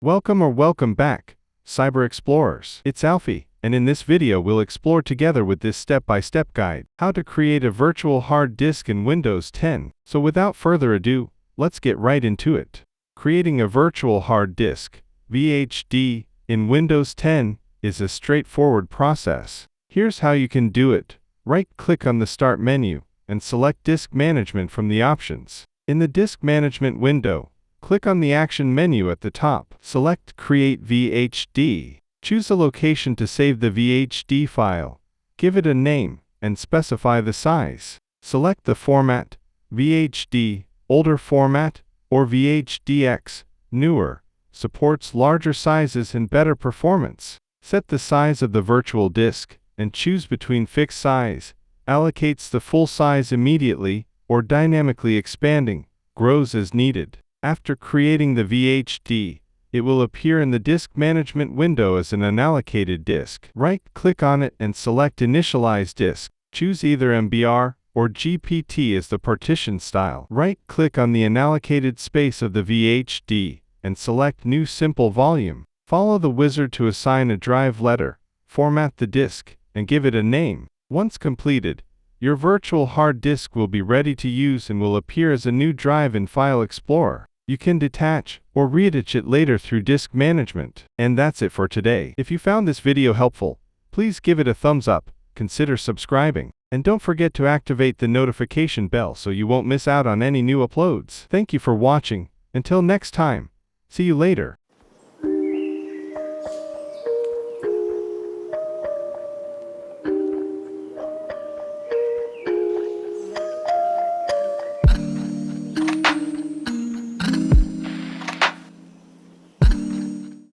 Welcome back, Cyber Explorers. It's Alfie, and in this video we'll explore together with this step-by-step guide how to create a virtual hard disk in Windows 10. So without further ado, let's get right into it. Creating a virtual hard disk, VHD, in Windows 10 is a straightforward process. Here's how you can do it. Right-click on the Start menu and select Disk Management from the options. In the Disk Management window, click on the Action menu at the top. Select Create VHD. Choose a location to save the VHD file. Give it a name and specify the size. Select the format, VHD, older format, or VHDX, newer, supports larger sizes and better performance. Set the size of the virtual disk and choose between fixed size, allocates the full size immediately, or dynamically expanding, grows as needed. After creating the VHD, it will appear in the Disk Management window as an unallocated disk. Right-click on it and select Initialize Disk. Choose either MBR or GPT as the partition style. Right-click on the unallocated space of the VHD and select New Simple Volume. Follow the wizard to assign a drive letter, format the disk, and give it a name. Once completed, your virtual hard disk will be ready to use and will appear as a new drive in File Explorer. You can detach or reattach it later through Disk Management. And that's it for today. If you found this video helpful, please give it a thumbs up, consider subscribing, and don't forget to activate the notification bell so you won't miss out on any new uploads. Thank you for watching. Until next time, see you later.